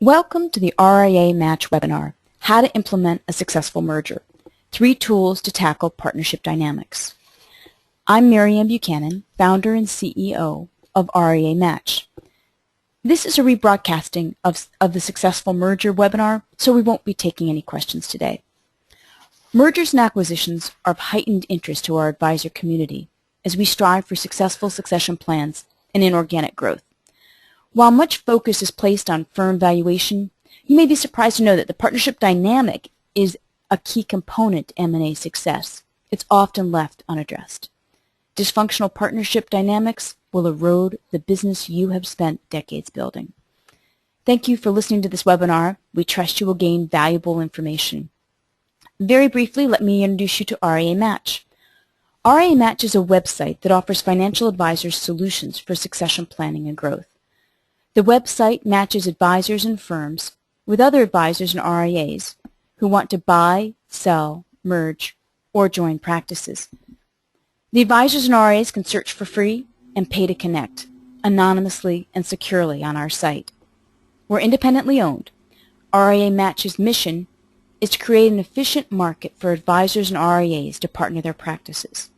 Welcome to the RIA Match webinar, How to Implement a Successful Merger, 3 Tools to Tackle Partnership Dynamics. I'm Miriam Buchanan, founder and CEO of RIA Match. This is a rebroadcasting of the Successful Merger webinar, so we won't be taking any questions today. Mergers and acquisitions are of heightened interest to our advisor community as we strive for successful succession plans and inorganic growth. While much focus is placed on firm valuation, you may be surprised to know that the partnership dynamic is a key component to M&A success. It's often left unaddressed. Dysfunctional partnership dynamics will erode the business you have spent decades building. Thank you for listening to this webinar. We trust you will gain valuable information. Very briefly, let me introduce you to RIA Match. RIA Match is a website that offers financial advisors solutions for succession planning and growth. The website matches advisors and firms with other advisors and RIAs who want to buy, sell, merge, or join practices. The advisors and RIAs can search for free and pay to connect, anonymously and securely on our site. We're independently owned. RIA Match's mission is to create an efficient market for advisors and RIAs to partner their practices.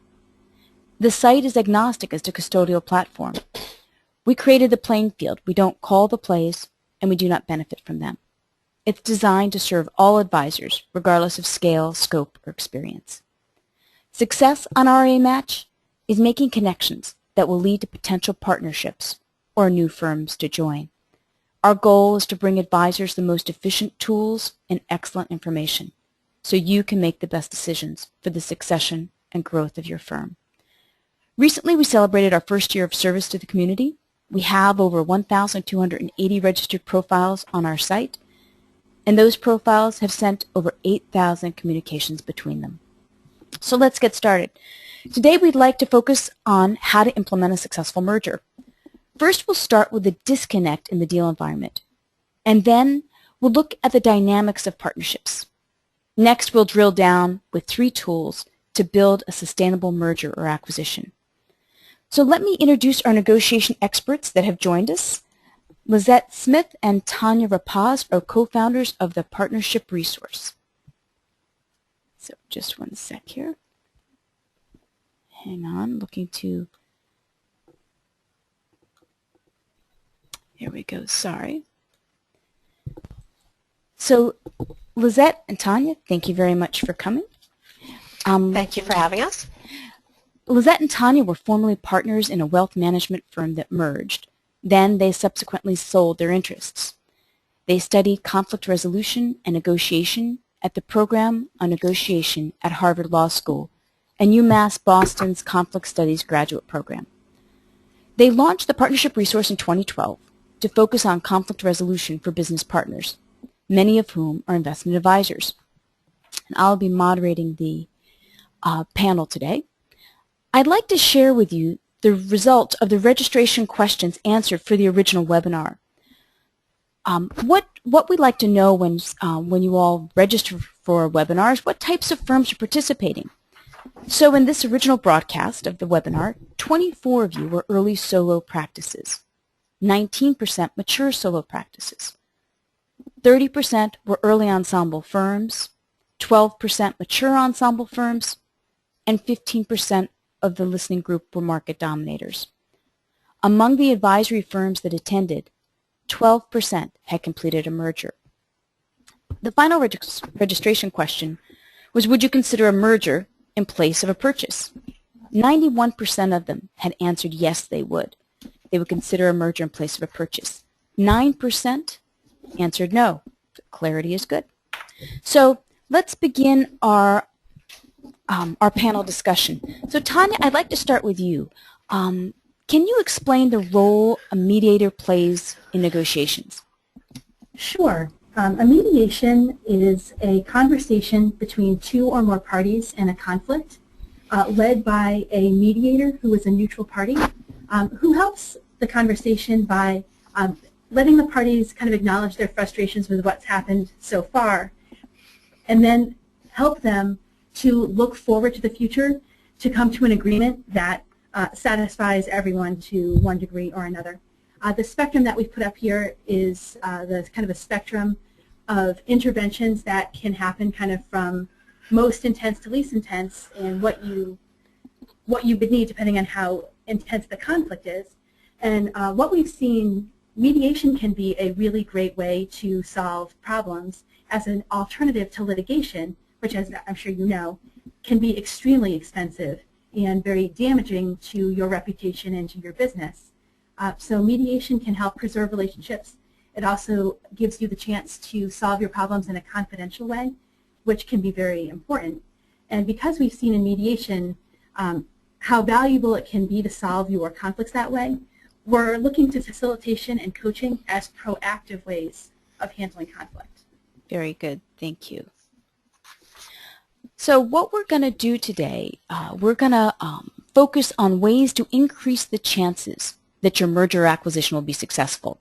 The site is agnostic as to custodial platform. We created the playing field. We don't call the plays, and we do not benefit from them. It's designed to serve all advisors, regardless of scale, scope, or experience. Success on RIA Match is making connections that will lead to potential partnerships or new firms to join. Our goal is to bring advisors the most efficient tools and excellent information so you can make the best decisions for the succession and growth of your firm. Recently, we celebrated our first year of service to the community. We have over 1,280 registered profiles on our site, and those profiles have sent over 8,000 communications between them. So let's get started. Today we'd like to focus on how to implement a successful merger. First, we'll start with the disconnect in the deal environment, and then we'll look at the dynamics of partnerships. Next, we'll drill down with 3 tools to build a sustainable merger or acquisition. So let me introduce our negotiation experts that have joined us. Lizette Smith and Tanya Rapaz are co-founders of the Partnership Resource. So just one sec here. Hang on, Here we go, sorry. So Lizette and Tanya, thank you very much for coming. Thank you for having us. Lizette and Tanya were formerly partners in a wealth management firm that merged. Then they subsequently sold their interests. They studied conflict resolution and negotiation at the Program on Negotiation at Harvard Law School and UMass Boston's Conflict Studies graduate program. They launched the Partnership Resource in 2012 to focus on conflict resolution for business partners, many of whom are investment advisors. And I'll be moderating the panel today. I'd like to share with you the results of the registration questions answered for the original webinar. What we'd like to know when you all register for webinars, what types of firms are participating. So in this original broadcast of the webinar, 24 of you were early solo practices, 19% mature solo practices, 30% were early ensemble firms, 12% mature ensemble firms, and 15% of the listening group were market dominators. Among the advisory firms that attended, 12% had completed a merger. The final registration question was, would you consider a merger in place of a purchase? 91% of them had answered yes, they would. They would consider a merger in place of a purchase. 9% answered no. Clarity is good. So let's begin our panel discussion. So Tanya, I'd like to start with you. Can you explain the role a mediator plays in negotiations? Sure. A mediation is a conversation between 2 or more parties in a conflict led by a mediator who is a neutral party who helps the conversation by letting the parties kind of acknowledge their frustrations with what's happened so far and then help them to look forward to the future, to come to an agreement that satisfies everyone to one degree or another. The spectrum that we've put up here is the kind of a spectrum of interventions that can happen kind of from most intense to least intense, and what you would need depending on how intense the conflict is. And what we've seen, mediation can be a really great way to solve problems as an alternative to litigation, which, as I'm sure you know, can be extremely expensive and very damaging to your reputation and to your business. So mediation can help preserve relationships. It also gives you the chance to solve your problems in a confidential way, which can be very important. And because we've seen in mediation how valuable it can be to solve your conflicts that way, we're looking to facilitation and coaching as proactive ways of handling conflict. Very good. Thank you. So what we're going to do today, we're going to focus on ways to increase the chances that your merger or acquisition will be successful.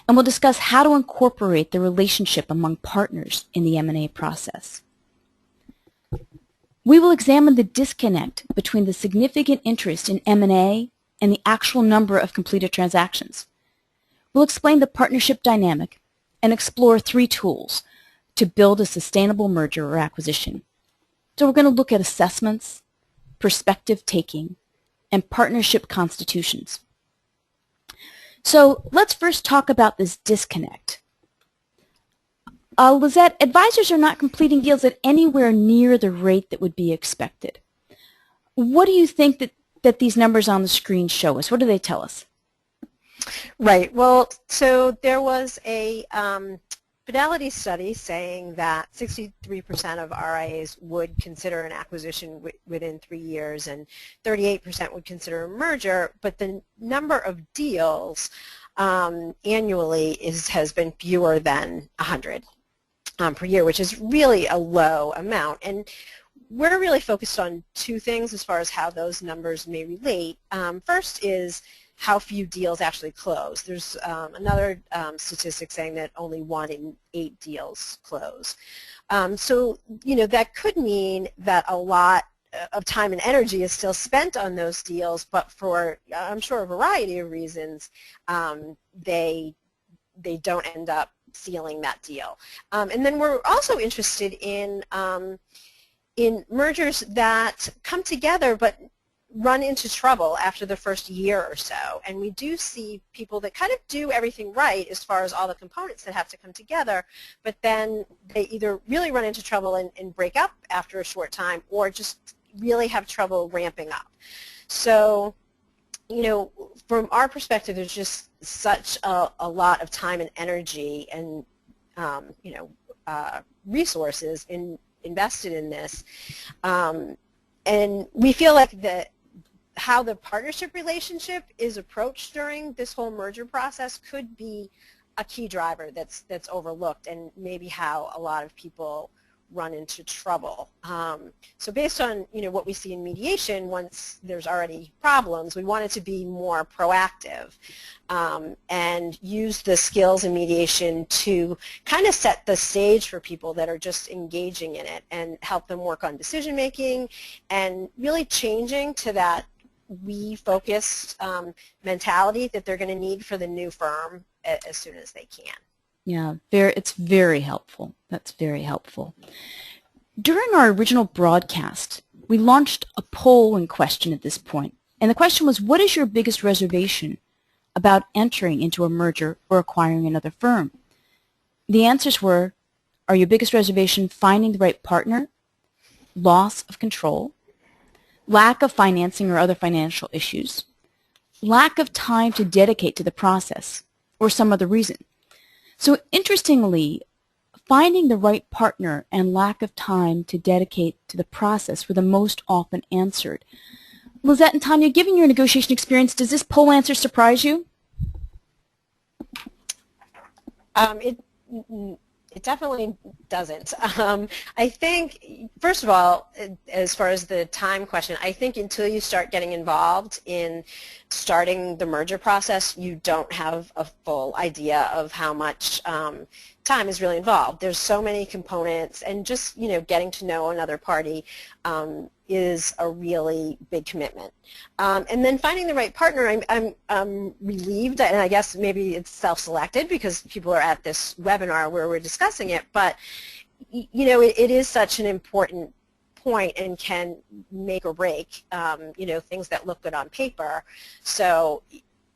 And we'll discuss how to incorporate the relationship among partners in the M&A process. We will examine the disconnect between the significant interest in M&A and the actual number of completed transactions. We'll explain the partnership dynamic and explore 3 tools to build a sustainable merger or acquisition. So we're going to look at assessments, perspective taking, and partnership constitutions. So let's first talk about this disconnect. Lizette, advisors are not completing deals at anywhere near the rate that would be expected. What do you think that these numbers on the screen show us? What do they tell us? Right. Well, so there was a fidelity study saying that 63% of RIAs would consider an acquisition within 3 years and 38% would consider a merger, but the number of deals annually has been fewer than 100 per year, which is really a low amount. And we're really focused on 2 things as far as how those numbers may relate. First is how few deals actually close. There's another statistic saying that only 1 in 8 deals close. So, you know, that could mean that a lot of time and energy is still spent on those deals, but for, I'm sure, a variety of reasons, they don't end up sealing that deal. And then we're also interested in mergers that come together but run into trouble after the first year or so. And we do see people that kind of do everything right as far as all the components that have to come together, but then they either really run into trouble and break up after a short time, or just really have trouble ramping up. So, you know, from our perspective, there's just such a lot of time and energy and, you know, resources invested in this. And we feel like how the partnership relationship is approached during this whole merger process could be a key driver that's overlooked, and maybe how a lot of people run into trouble. So based on, you know, what we see in mediation, once there's already problems, we want it to be more proactive and use the skills in mediation to kind of set the stage for people that are just engaging in it and help them work on decision making and really changing to that we-focused mentality that they're going to need for the new firm as soon as they can. Yeah, it's very helpful. That's very helpful. During our original broadcast, we launched a poll and question at this point. And the question was, what is your biggest reservation about entering into a merger or acquiring another firm? The answers were, are your biggest reservation finding the right partner, loss of control, lack of financing or other financial issues, lack of time to dedicate to the process, or some other reason? So interestingly, finding the right partner and lack of time to dedicate to the process were the most often answered. Lizette and Tanya, given your negotiation experience, does this poll answer surprise you? It definitely doesn't. I think, first of all, as far as the time question, I think until you start getting involved in starting the merger process, you don't have a full idea of how much time is really involved. There's so many components, and just, you know, getting to know another party is a really big commitment. And then finding the right partner, I'm relieved, and I guess maybe it's self-selected because people are at this webinar where we're discussing it, but you know, it is such an important point and can make or break, you know, things that look good on paper. So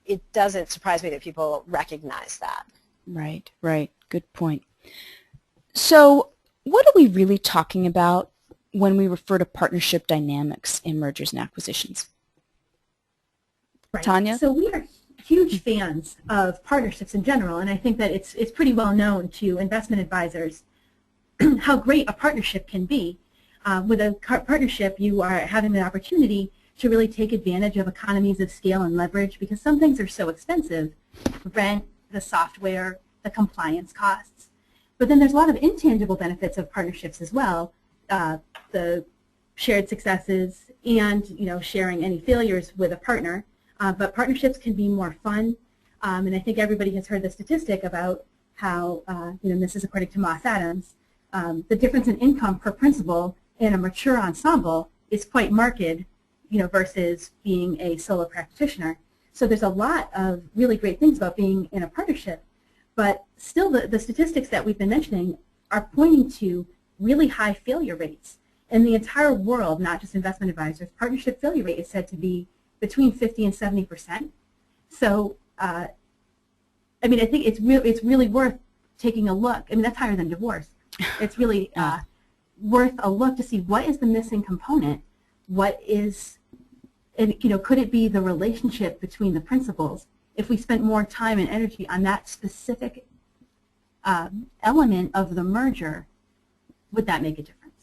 it doesn't surprise me that people recognize that. Right, right. Good point. So what are we really talking about when we refer to partnership dynamics in mergers and acquisitions? Right. Tanya? So we are huge fans of partnerships in general, and I think that it's pretty well known to investment advisors how great a partnership can be. With a partnership, you are having the opportunity to really take advantage of economies of scale and leverage because some things are so expensive, rent, the software, the compliance costs. But then there's a lot of intangible benefits of partnerships as well, the shared successes and, you know, sharing any failures with a partner. But partnerships can be more fun, and I think everybody has heard the statistic about how, you know, this is according to Moss Adams, the difference in income per principal in a mature ensemble is quite marked, you know, versus being a solo practitioner. So there's a lot of really great things about being in a partnership, but still the statistics that we've been mentioning are pointing to really high failure rates. In the entire world, not just investment advisors, partnership failure rate is said to be between 50 and 70%. So, I mean, I think it's really worth taking a look. I mean, that's higher than divorce. It's really worth a look to see what is the missing component, what is, and, you know, could it be the relationship between the principals? If we spent more time and energy on that specific element of the merger, would that make a difference?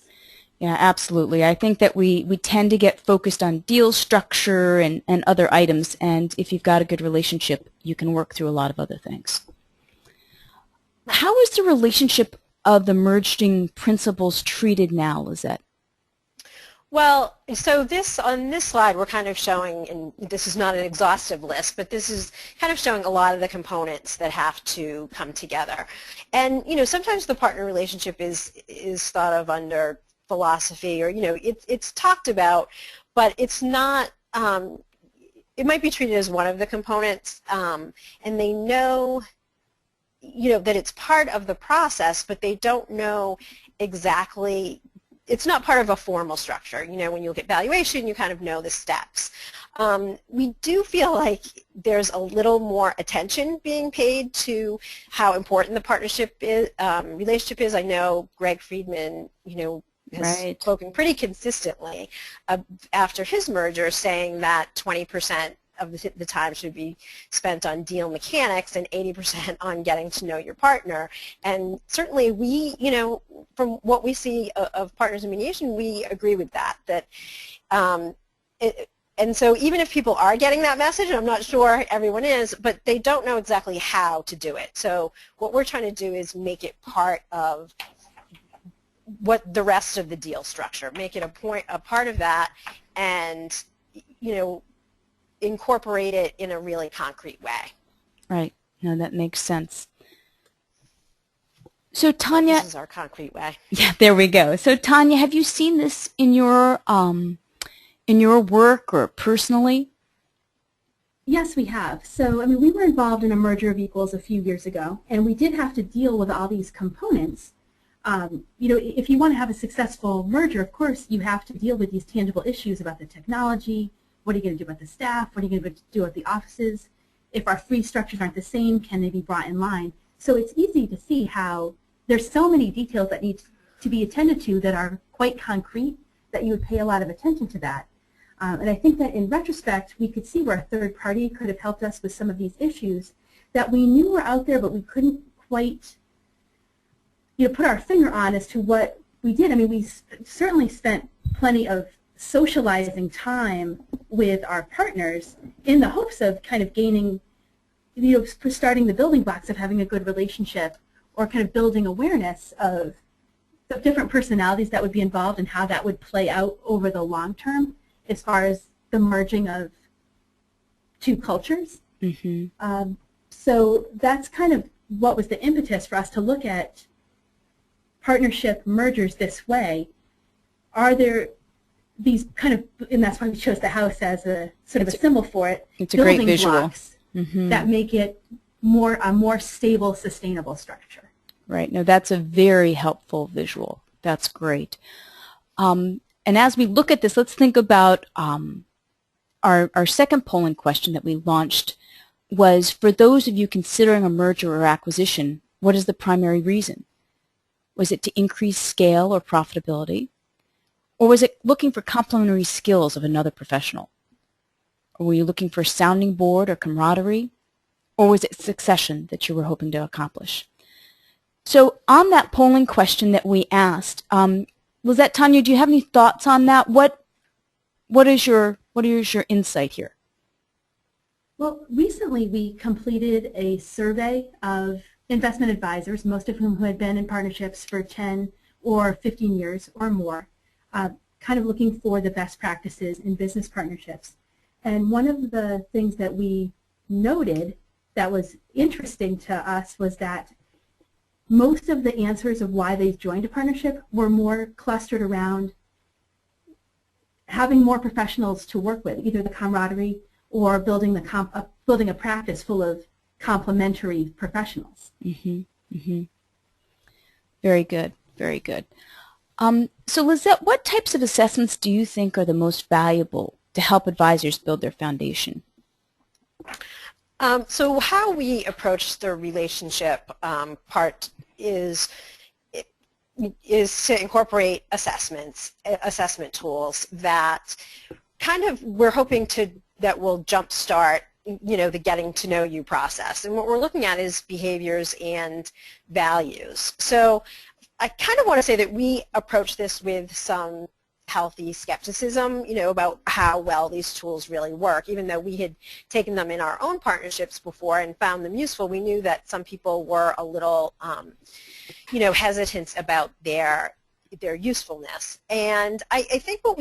Yeah, absolutely. I think that we tend to get focused on deal structure and other items, and if you've got a good relationship, you can work through a lot of other things. How is the relationship of the merging principals treated now, Lizette? Well, so on this slide we're kind of showing, and this is not an exhaustive list, but this is kind of showing a lot of the components that have to come together. And, you know, sometimes the partner relationship is thought of under philosophy, or, you know, it's talked about, but it's not, it might be treated as one of the components, and they know, you know, that it's part of the process, but they don't know exactly, it's not part of a formal structure. You know, when you look at valuation, you kind of know the steps. We do feel like there's a little more attention being paid to how important the partnership is, relationship is. I know Greg Friedman, you know, has spoken pretty consistently after his merger, saying that 20% of the time should be spent on deal mechanics and 80% on getting to know your partner. And certainly we, you know, from what we see of partners in mediation, we agree with that. And so even if people are getting that message, and I'm not sure everyone is, but they don't know exactly how to do it. So what we're trying to do is make it part of what the rest of the deal structure, make it a part of that, and, you know, incorporate it in a really concrete way. Right. No, that makes sense. So Tanya, this is our concrete way. Yeah, there we go. So Tanya, have you seen this in your work or personally? Yes, we have. So, I mean, we were involved in a merger of equals a few years ago, and we did have to deal with all these components. You know, if you want to have a successful merger, of course, you have to deal with these tangible issues about the technology. What are you going to do about the staff? What are you going to do with the offices? If our fee structures aren't the same, can they be brought in line? So it's easy to see how there's so many details that need to be attended to that are quite concrete that you would pay a lot of attention to that. And I think that in retrospect, we could see where a third party could have helped us with some of these issues that we knew were out there, but we couldn't quite, you know, put our finger on as to what we did. I mean, we certainly spent plenty of socializing time with our partners in the hopes of kind of gaining, you know, starting the building blocks of having a good relationship, or kind of building awareness of the different personalities that would be involved and how that would play out over the long term as far as the merging of two cultures. Mm-hmm. So that's kind of what was the impetus for us to look at partnership mergers this way. Are there these kind of, and that's why we chose the house as a sort of a symbol for it. It's a great visual. Blocks that make it a more stable, sustainable structure. Right. No, that's a very helpful visual. That's great. And as we look at this, let's think about our second polling question that we launched was, for those of you considering a merger or acquisition, what is the primary reason? Was it to increase scale or profitability? Or was it looking for complementary skills of another professional? Or were you looking for a sounding board or camaraderie? Or was it succession that you were hoping to accomplish? So on that polling question that we asked, Lizette, Tanya, do you have any thoughts on that? What is your insight here? Well, recently we completed a survey of investment advisors, most of whom had been in partnerships for 10 or 15 years or more, kind of looking for the best practices in business partnerships. And one of the things that we noted that was interesting to us was that most of the answers of why they joined a partnership were more clustered around having more professionals to work with, either the camaraderie or building a practice full of complementary professionals. Very good, very good. So Lizette, what types of assessments do you think are the most valuable to help advisors build their foundation? So how we approach the relationship part is to incorporate assessment tools that kind of we're hoping that will jumpstart the getting to know you process. And what we're looking at is behaviors and values. So I kind of want to say that we approach this with some healthy skepticism, about how well these tools really work. Even though we had taken them in our own partnerships before and found them useful, we knew that some people were a little, hesitant about their usefulness. And I think what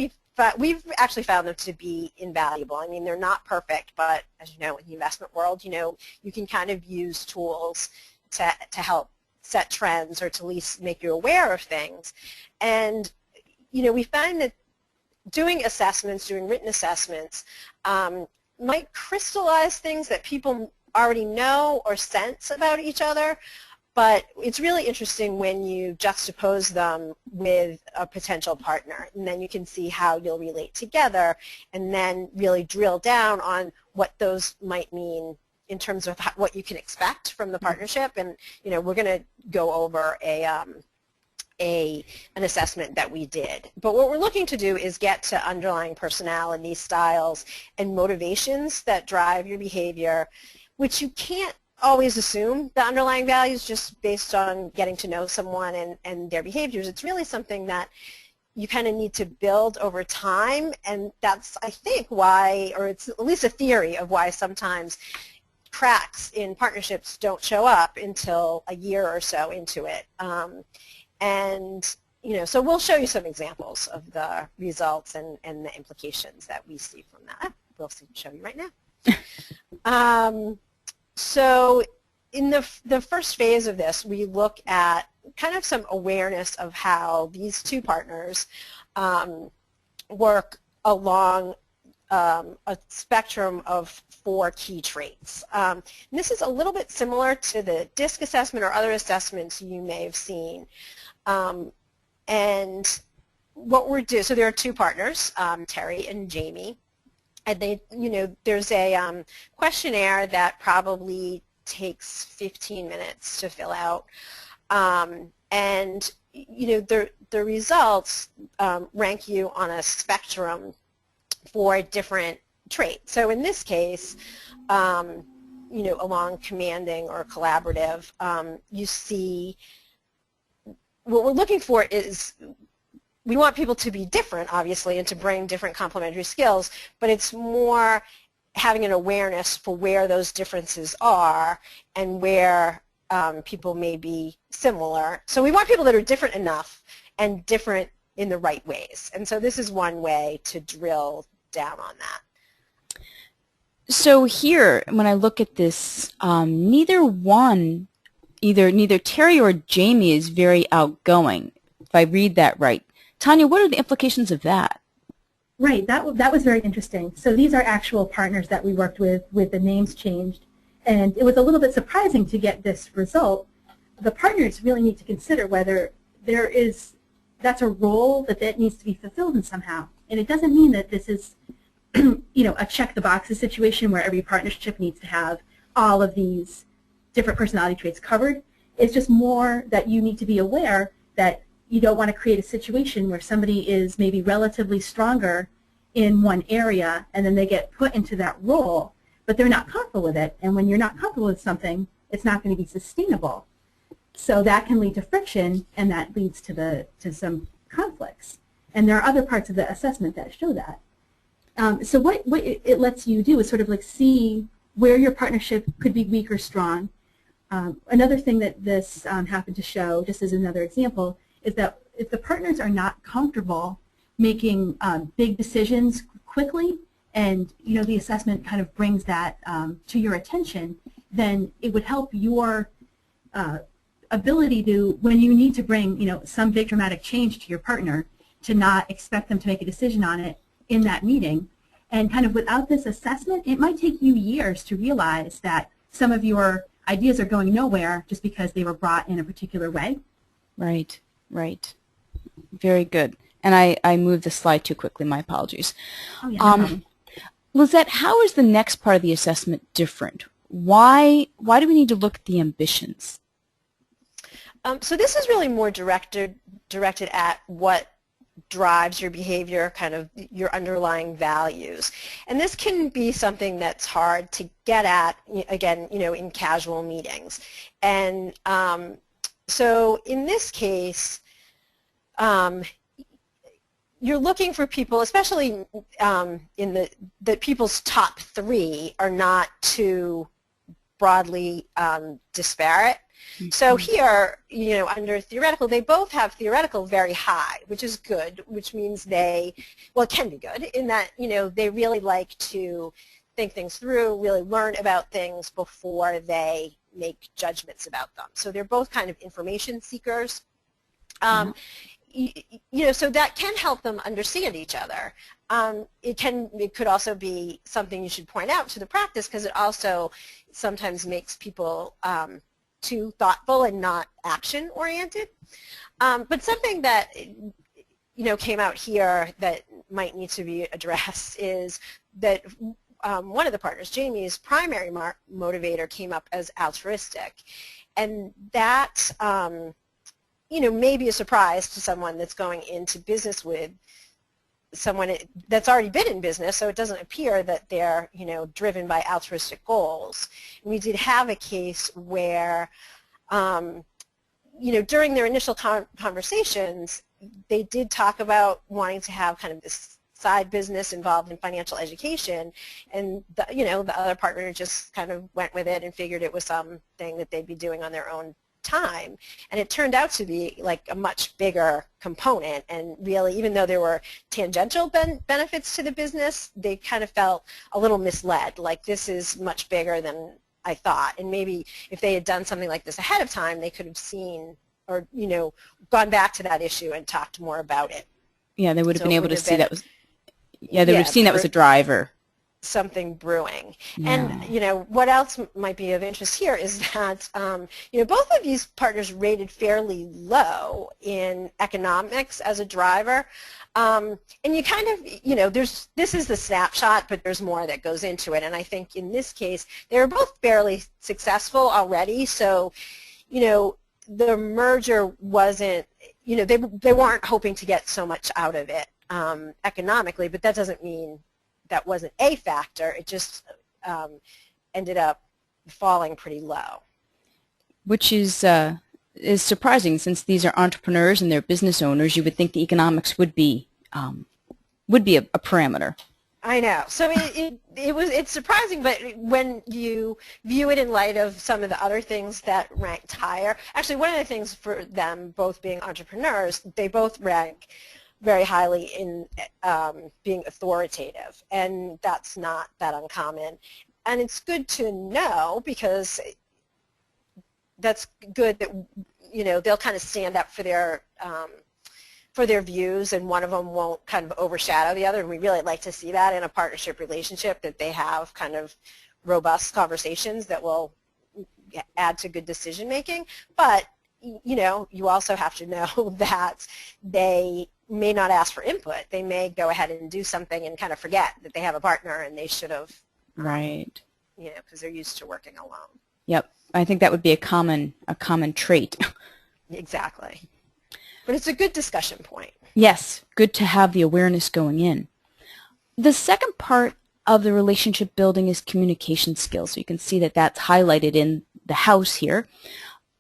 we've actually found them to be invaluable. I mean, they're not perfect, but as you know, in the investment world, you can kind of use tools to help set trends or to at least make you aware of things. And we find that doing written assessments, might crystallize things that people already know or sense about each other, but it's really interesting when you juxtapose them with a potential partner, and then you can see how you'll relate together, and then really drill down on what those might mean in terms of what you can expect from the partnership. And we're going to go over an assessment that we did. But what we're looking to do is get to underlying personality styles and motivations that drive your behavior, which you can't always assume the underlying values just based on getting to know someone and their behaviors. It's really something that you kind of need to build over time, and that's, I think, why, or it's at least a theory of why sometimes cracks in partnerships don't show up until a year or so into it. And so we'll show you some examples of the results and the implications that we see from that. We'll show you right now. So in the first phase of this, we look at kind of some awareness of how these two partners work along a spectrum of 4 key traits. And this is a little bit similar to the DISC assessment or other assessments you may have seen. And what we're doing, so there are 2 partners, Terry and Jamie, and they, there's a questionnaire that probably takes 15 minutes to fill out, and the results rank you on a spectrum for different traits. So in this case, along commanding or collaborative, you see what we're looking for is we want people to be different, obviously, and to bring different complementary skills, but it's more having an awareness for where those differences are and where people may be similar. So we want people that are different enough and different in the right ways. And so this is one way to drill down on that. So here, when I look at this, neither Terry or Jamie is very outgoing, if I read that right. Tanya, what are the implications of that? Right, that was very interesting. So these are actual partners that we worked with the names changed. And it was a little bit surprising to get this result. The partners really need to consider whether that's a role that needs to be fulfilled in somehow. And it doesn't mean that this is a check the boxes situation where every partnership needs to have all of these different personality traits covered. It's just more that you need to be aware that you don't want to create a situation where somebody is maybe relatively stronger in one area and then they get put into that role, but they're not comfortable with it. And when you're not comfortable with something, it's not going to be sustainable. So that can lead to friction, and that leads to some conflicts. And there are other parts of the assessment that show that. So what it lets you do is sort of like see where your partnership could be weak or strong. Another thing that this happened to show, just as another example, is that if the partners are not comfortable making big decisions quickly, and the assessment kind of brings that to your attention, then it would help your ability to, when you need to bring some big dramatic change to your partner, to not expect them to make a decision on it in that meeting. And kind of without this assessment, it might take you years to realize that some of your ideas are going nowhere just because they were brought in a particular way. Right, right. Very good. And I moved the slide too quickly. My apologies. Oh, yeah, no problem. Lizette, how is the next part of the assessment different? Why do we need to look at the ambitions? So this is really more directed at what drives your behavior, kind of your underlying values. And this can be something that's hard to get at, again, in casual meetings. And so in this case, you're looking for people, especially that people's top three are not too broadly disparate. Mm-hmm. So here, under theoretical, they both have theoretical very high, which is good, which means it can be good in that, they really like to think things through, really learn about things before they make judgments about them. So they're both kind of information seekers. Mm-hmm. So that can help them understand each other. It could also be something you should point out to the practice, because it also sometimes makes people too thoughtful and not action-oriented. But something that came out here that might need to be addressed is that one of the partners, Jamie's primary motivator, came up as altruistic, and that may be a surprise to someone that's going into business with someone that's already been in business, so it doesn't appear that they're, driven by altruistic goals. And we did have a case where, during their initial conversations, they did talk about wanting to have kind of this side business involved in financial education, and the other partner just kind of went with it and figured it was something that they'd be doing on their own time. And it turned out to be like a much bigger component, and really, even though there were tangential benefits to the business, they kind of felt a little misled, like this is much bigger than I thought. And maybe if they had done something like this ahead of time, they could have seen or gone back to that issue and talked more about it. Yeah, they would have been able to see that was they would have seen that was a driver. Something brewing. Yeah. And what else might be of interest here is that both of these partners rated fairly low in economics as a driver, and you kind of this is the snapshot, but there's more that goes into it. And I think in this case they were both fairly successful already, so the merger wasn't, they weren't hoping to get so much out of it economically, but that doesn't mean that wasn't a factor. It just ended up falling pretty low. Which is surprising, since these are entrepreneurs and they're business owners. You would think the economics would be a parameter. I know. So it's surprising, but when you view it in light of some of the other things that ranked higher, actually one of the things for them both being entrepreneurs, they both rank very highly in being authoritative, and that's not that uncommon. And it's good to know, because that's good that they'll kind of stand up for for their views, and one of them won't kind of overshadow the other. And we really like to see that in a partnership relationship, that they have kind of robust conversations that will add to good decision making. But you know, you also have to know that they may not ask for input. They may go ahead and do something and kind of forget that they have a partner, and they should have, right, you know, because they're used to working alone. Yep, I think that would be a common trait. Exactly. But it's a good discussion point. Yes, good to have the awareness going in. The second part of the relationship building is communication skills. So you can see that that's highlighted in the house here.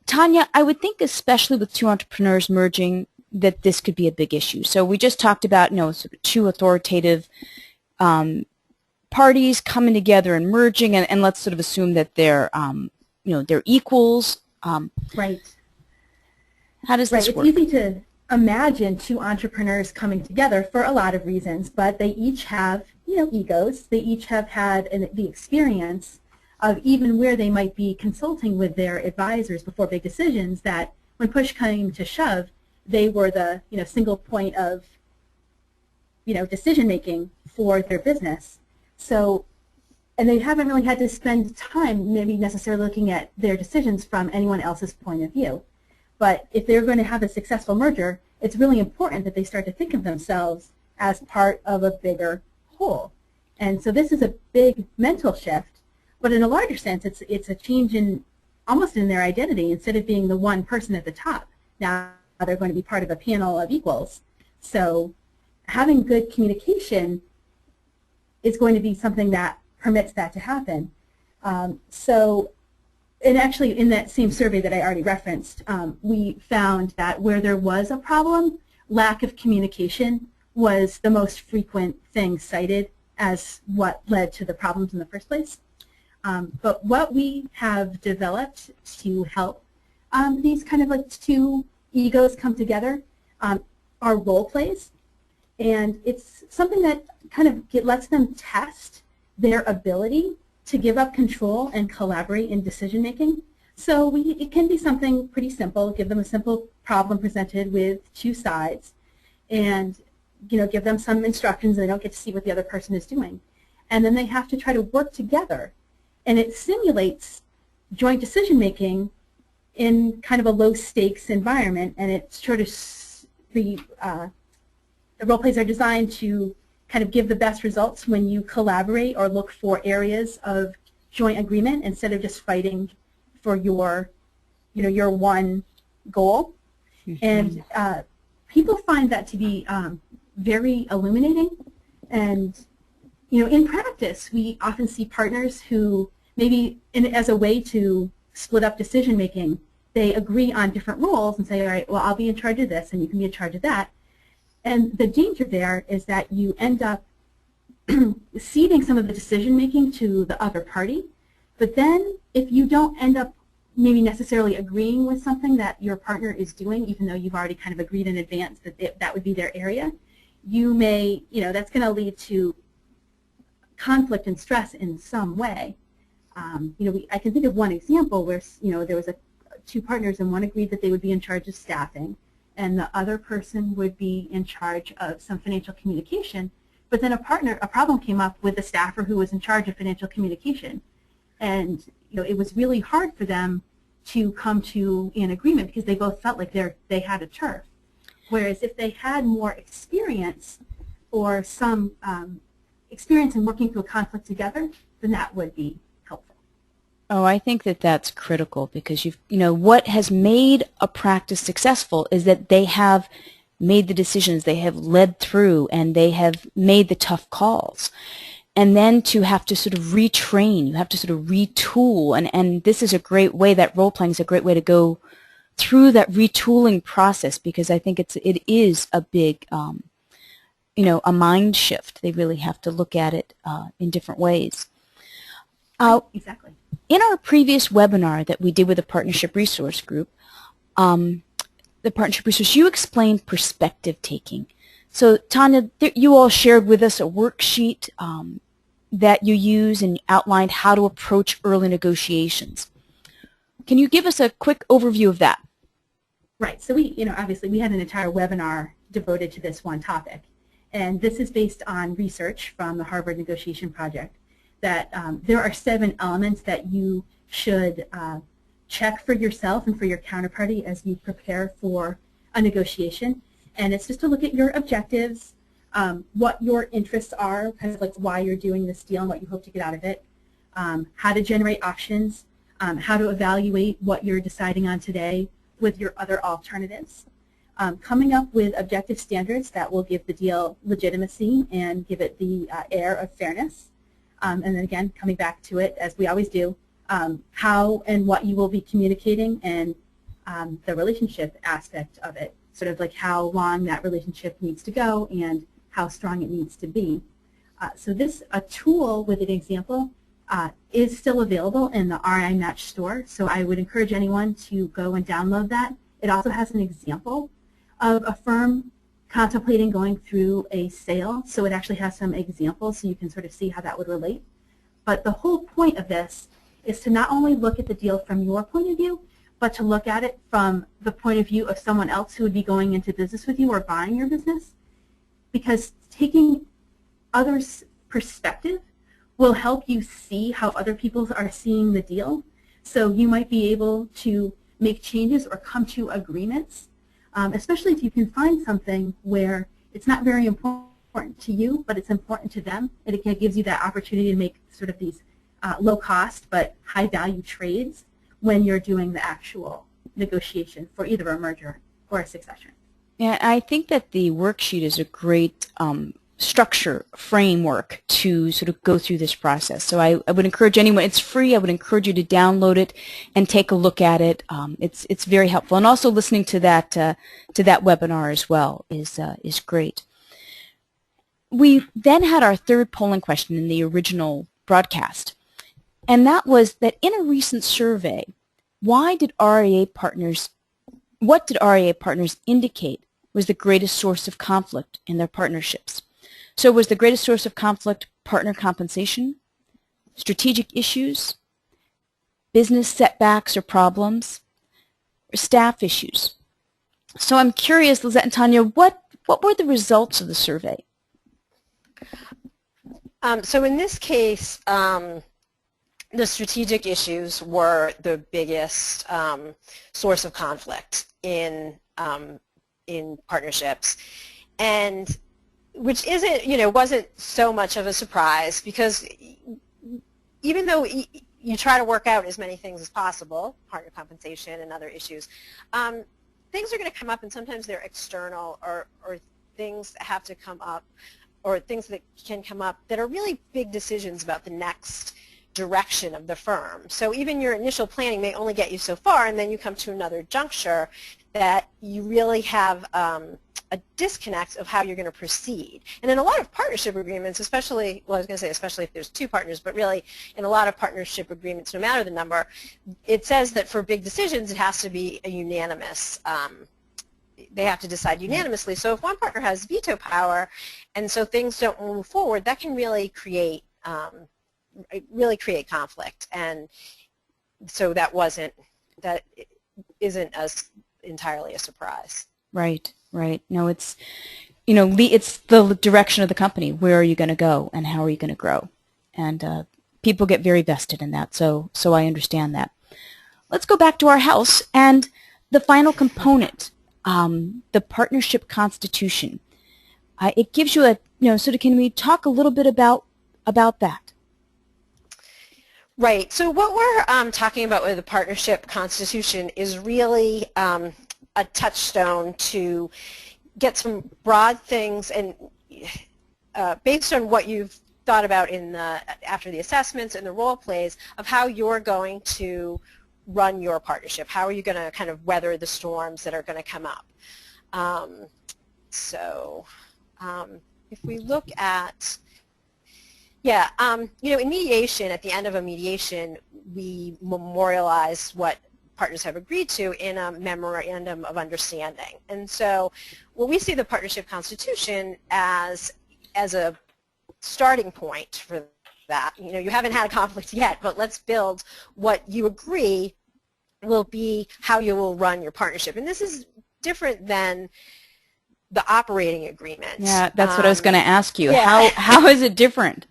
Tanya, I would think especially with two entrepreneurs merging that this could be a big issue. So we just talked about, you know, sort of two authoritative parties coming together and merging, and let's sort of assume that they're, you know, they're equals. Right. How does this work? It's easy to imagine two entrepreneurs coming together for a lot of reasons, but they each have, you know, egos. They each have had the experience of even where they might be consulting with their advisors before big decisions, that when push came to shove, they were the, you know, single point of, you know, decision making for their business. So, and they haven't really had to spend time maybe necessarily looking at their decisions from anyone else's point of view. But if they're going to have a successful merger, it's really important that they start to think of themselves as part of a bigger whole. And so this is a big mental shift, but in a larger sense, it's a change in almost in their identity. Instead of being the one person at the top, now they're going to be part of a panel of equals. So having good communication is going to be something that permits that to happen. And actually, in that same survey that I already referenced, we found that where there was a problem, lack of communication was the most frequent thing cited as what led to the problems in the first place. But what we have developed to help these kind of like two egos come together are role plays. And it's something that kind of lets them test their ability to give up control and collaborate in decision making. So it can be something pretty simple. Give them a simple problem presented with two sides, and give them some instructions, and they don't get to see what the other person is doing. And then they have to try to work together, and it simulates joint decision making in kind of a low stakes environment. And it's sort of the role plays are designed to kind of give the best results when you collaborate or look for areas of joint agreement instead of just fighting for your one goal. Mm-hmm. And people find that to be very illuminating. And in practice, we often see partners who maybe as a way to split up decision making, they agree on different roles and say, all right, well, I'll be in charge of this and you can be in charge of that. And the danger there is that you end up ceding some of the decision-making to the other party. But then if you don't end up maybe necessarily agreeing with something that your partner is doing, even though you've already kind of agreed in advance that that would be their area, you may, that's going to lead to conflict and stress in some way. I can think of one example where, there was two partners, and one agreed that they would be in charge of staffing, and the other person would be in charge of some financial communication. But then a problem came up with the staffer who was in charge of financial communication. And it was really hard for them to come to an agreement because they both felt like they had a turf. Whereas if they had more experience or some experience in working through a conflict together, then that would be helpful. Oh, I think that that's critical because what has made a practice successful is that they have made the decisions, they have led through, and they have made the tough calls. And then to have to sort of retrain, you have to sort of retool, and this is a great way, that role-playing is a great way to go through that retooling process, because I think it is a big, a mind shift. They really have to look at it in different ways. Exactly. In our previous webinar that we did with the Partnership Resource Group, you explained perspective taking. So Tanya, you all shared with us a worksheet that you use and outlined how to approach early negotiations. Can you give us a quick overview of that? Right. So we, obviously we had an entire webinar devoted to this one topic. And this is based on research from the Harvard Negotiation Project that there are 7 elements that you should check for yourself and for your counterparty as you prepare for a negotiation. And it's just to look at your objectives, what your interests are, kind of like why you're doing this deal and what you hope to get out of it, how to generate options, how to evaluate what you're deciding on today with your other alternatives, coming up with objective standards that will give the deal legitimacy and give it the air of fairness, and then again, coming back to it, as we always do, how and what you will be communicating and the relationship aspect of it, sort of like how long that relationship needs to go and how strong it needs to be. So this, a tool with an example, is still available in the RI Match store, so I would encourage anyone to go and download that. It also has an example of a firm contemplating going through a sale, so it actually has some examples so you can sort of see how that would relate. But the whole point of this is to not only look at the deal from your point of view, but to look at it from the point of view of someone else who would be going into business with you or buying your business, because taking others' perspective will help you see how other people are seeing the deal. So you might be able to make changes or come to agreements, especially if you can find something where it's not very important to you, but it's important to them. And it gives you that opportunity to make sort of these low cost but high value trades when you're doing the actual negotiation for either a merger or a succession. Yeah, I think that the worksheet is a great structure, framework to sort of go through this process. So I would encourage anyone, it's free, I would encourage you to download it and take a look at it. It's very helpful. And also listening to that webinar as well is great. We then had our third polling question in the original broadcast, and that was that in a recent survey, what did RIA partners indicate was the greatest source of conflict in their partnerships? So was the greatest source of conflict partner compensation, strategic issues, business setbacks or problems, or staff issues? So I'm curious, Lizette and Tanya, what were the results of the survey? So in this case, the strategic issues were the biggest source of conflict in partnerships, and which wasn't so much of a surprise, because even though you try to work out as many things as possible, partner compensation and other issues, things are going to come up, and sometimes they're external or things that have to come up, or things that can come up that are really big decisions about the next direction of the firm. So even your initial planning may only get you so far, and then you come to another juncture that you really have a disconnect of how you're going to proceed. And in a lot of partnership agreements, especially, well, I was going to say especially if there's 2 partners, but really in a lot of partnership agreements, no matter the number, it says that for big decisions it has to be a unanimous, they have to decide unanimously. So if one partner has veto power and so things don't move forward, that can really create conflict. And so that isn't as entirely a surprise. Right, right. No, it's, it's the direction of the company. Where are you going to go and how are you going to grow? And people get very vested in that, so I understand that. Let's go back to our house and the final component, the partnership constitution. It gives you sort of, can we talk a little bit about that? Right. So what we're talking about with the partnership constitution is really a touchstone to get some broad things, and based on what you've thought about after the assessments and the role plays of how you're going to run your partnership. How are you going to kind of weather the storms that are going to come up? If we look at, in mediation, at the end of a mediation, we memorialize what partners have agreed to in a memorandum of understanding. And so what we see the partnership constitution as a starting point for that. You haven't had a conflict yet, but let's build what you agree will be how you will run your partnership. And this is different than the operating agreement. Yeah, that's what I was going to ask you. Yeah. How is it different?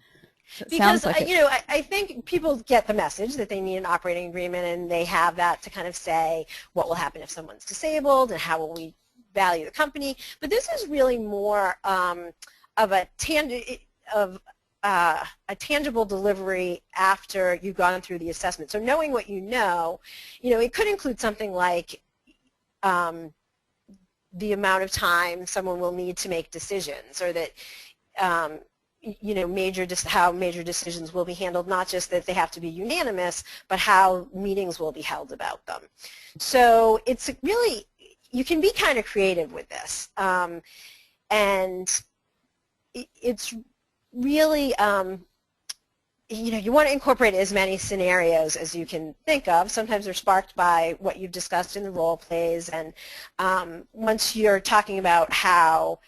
It Because, sounds like it. you know, I think people get the message that they need an operating agreement, and they have that to kind of say what will happen if someone's disabled and how will we value the company. But this is really more of a tangible delivery after you've gone through the assessment. So knowing what you know, it could include something like the amount of time someone will need to make decisions, or that how major decisions will be handled, not just that they have to be unanimous, but how meetings will be held about them. So it's really, you can be kind of creative with this, and it's really, you want to incorporate as many scenarios as you can think of. Sometimes they're sparked by what you've discussed in the role plays, and once you're talking about how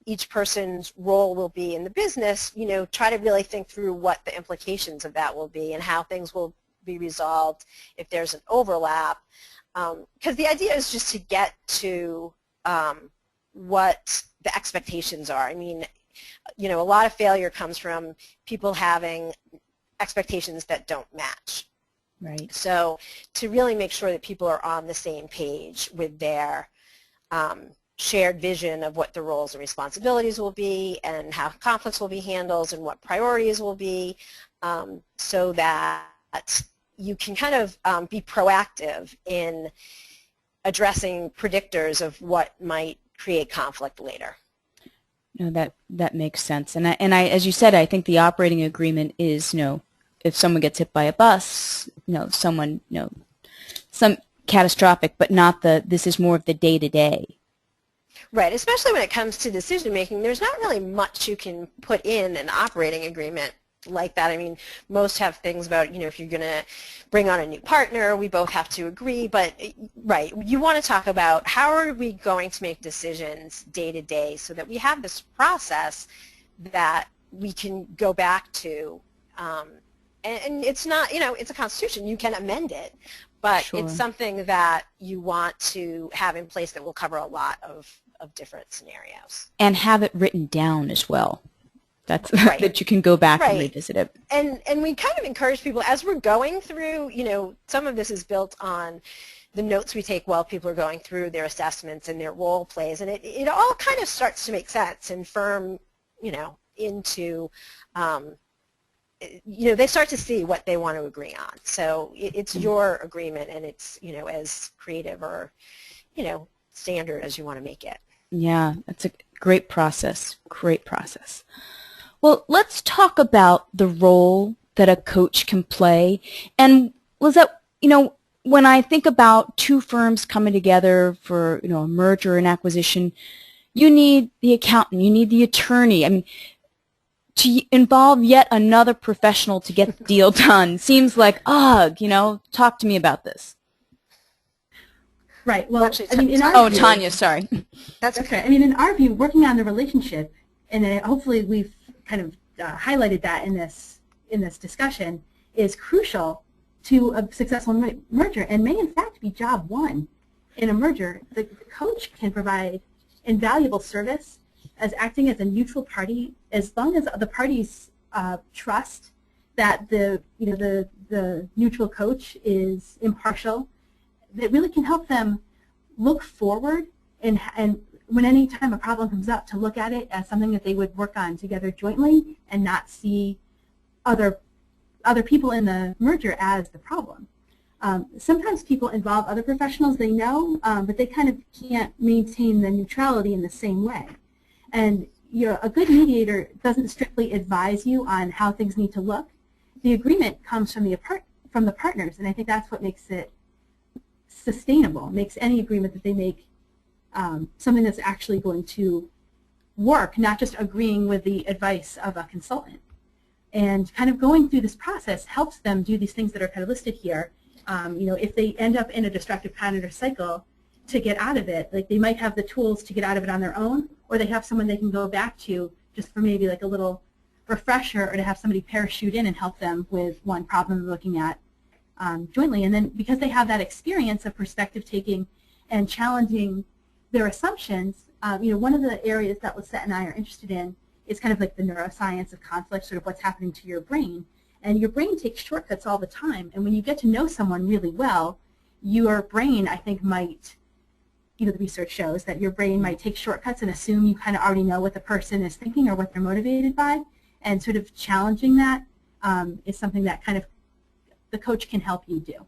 each person's role will be in the business, try to really think through what the implications of that will be and how things will be resolved if there's an overlap. Because the idea is just to get to what the expectations are. I mean, a lot of failure comes from people having expectations that don't match. Right. So to really make sure that people are on the same page with their shared vision of what the roles and responsibilities will be, and how conflicts will be handled, and what priorities will be, so that you can kind of be proactive in addressing predictors of what might create conflict later. No, that makes sense. And I, as you said, I think the operating agreement is, if someone gets hit by a bus, someone, some catastrophic, but not this is more of the day-to-day. Right, especially when it comes to decision making, there's not really much you can put in an operating agreement like that. I mean, most have things about, if you're going to bring on a new partner, we both have to agree, but right, you want to talk about how are we going to make decisions day to day so that we have this process that we can go back to, and it's not, it's a constitution, you can amend it, but Sure. It's something that you want to have in place that will cover a lot of different scenarios. And have it written down as well. That's right. That you can go back right. and revisit it. And we kind of encourage people, as we're going through, some of this is built on the notes we take while people are going through their assessments and their role plays, and it all kind of starts to make sense and firm, into, they start to see what they want to agree on. So it's your agreement, and it's, as creative or, standard as you want to make it. Yeah, that's a great process. Great process. Well, let's talk about the role that a coach can play. And Lizette, when I think about two firms coming together for, a merger and acquisition, you need the accountant, you need the attorney. I mean, to involve yet another professional to get the deal done seems like, talk to me about this. Right. Well, actually, in our view, Tanya, sorry. That's okay. In our view, working on the relationship, and hopefully we've kind of highlighted that in this discussion, is crucial to a successful merger, and may in fact be job one in a merger. The coach can provide invaluable service as acting as a neutral party, as long as the parties trust that the neutral coach is impartial. That really can help them look forward, and when any time a problem comes up, to look at it as something that they would work on together jointly, and not see other people in the merger as the problem. Sometimes people involve other professionals they know, but they kind of can't maintain the neutrality in the same way. And a good mediator doesn't strictly advise you on how things need to look. The agreement comes from the partners, and I think that's what makes it sustainable, makes any agreement that they make something that's actually going to work, not just agreeing with the advice of a consultant. And kind of going through this process helps them do these things that are kind of listed here. If they end up in a destructive pattern or cycle, to get out of it, like they might have the tools to get out of it on their own, or they have someone they can go back to just for maybe like a little refresher, or to have somebody parachute in and help them with one problem they're looking at jointly. And then because they have that experience of perspective taking and challenging their assumptions, One of the areas that Lisette and I are interested in is kind of like the neuroscience of conflict, sort of what's happening to your brain. And your brain takes shortcuts all the time. And when you get to know someone really well, your brain, I think, might, the research shows that your brain might take shortcuts and assume you kind of already know what the person is thinking or what they're motivated by. And sort of challenging that is something that kind of the coach can help you do.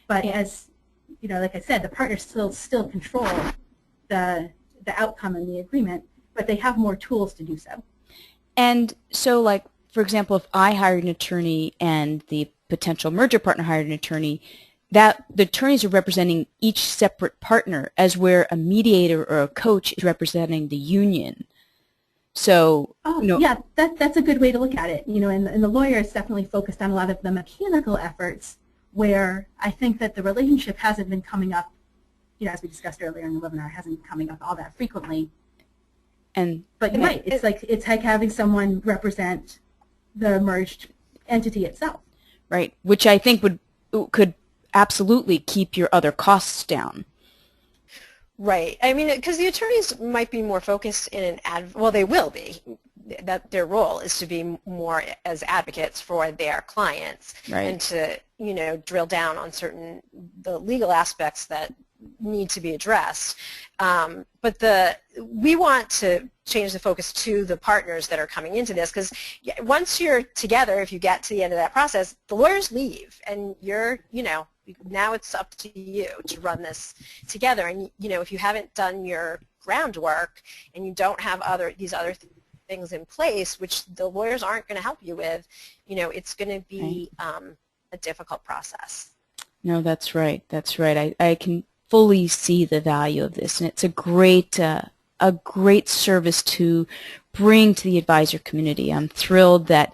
But as, like I said, the partners still control the outcome and the agreement, but they have more tools to do so. And so, like, for example, if I hired an attorney and the potential merger partner hired an attorney, that the attorneys are representing each separate partner, as where a mediator or a coach is representing the union. So, yeah, that's a good way to look at it. And the lawyer is definitely focused on a lot of the mechanical efforts, where I think that the relationship hasn't been coming up, as we discussed earlier in the webinar, hasn't been coming up all that frequently. But you're right. It's like having someone represent the merged entity itself. Right, which I think could absolutely keep your other costs down. Right. I mean, because the attorneys might be more focused in well, they will be. That their role is to be more as advocates for their clients, right, and to drill down on the legal aspects that need to be addressed. But we want to change the focus to the partners that are coming into this, because once you're together, if you get to the end of that process, the lawyers leave, and you're now it's up to you to run this together. And if you haven't done your groundwork and you don't have these other things in place, which the lawyers aren't going to help you with, it's going to be a difficult process. No, that's right. That's right. I can fully see the value of this, and it's a great service to bring to the advisor community. I'm thrilled that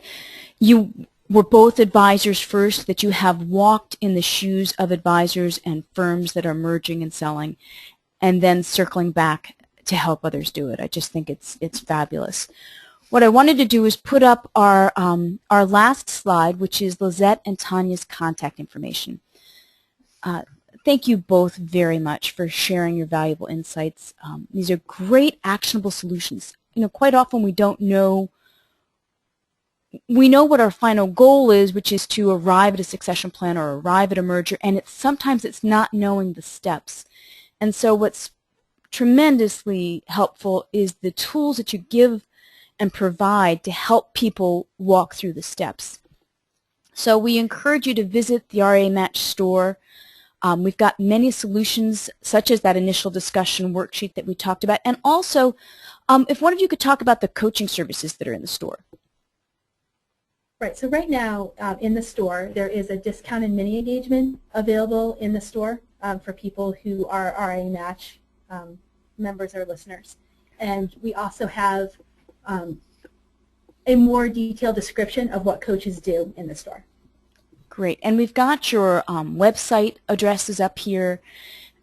you were both advisors first, that you have walked in the shoes of advisors and firms that are merging and selling, and then circling back to help others do it. I just think it's fabulous. What I wanted to do is put up our last slide, which is Lisette and Tanya's contact information. Thank you both very much for sharing your valuable insights. These are great actionable solutions. Quite often we don't know. We know what our final goal is, which is to arrive at a succession plan or arrive at a merger, and sometimes it's not knowing the steps. And so what's tremendously helpful is the tools that you give and provide to help people walk through the steps. So we encourage you to visit the RIA Match store. We've got many solutions, such as that initial discussion worksheet that we talked about. And also, if one of you could talk about the coaching services that are in the store. Right. So right now in the store, there is a discounted mini engagement available in the store for people who are RIA Match members or listeners. And we also have a more detailed description of what coaches do in the store. Great. And we've got your website addresses up here,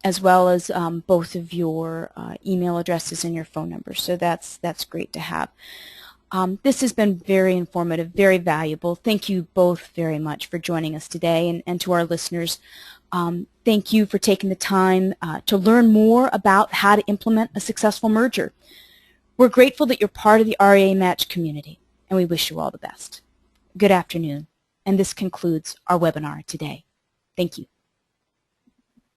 as well as both of your email addresses and your phone numbers. So that's great to have. This has been very informative, very valuable. Thank you both very much for joining us today. And to our listeners, thank you for taking the time to learn more about how to implement a successful merger. We're grateful that you're part of the RIA Match community, and we wish you all the best. Good afternoon, and this concludes our webinar today. Thank you.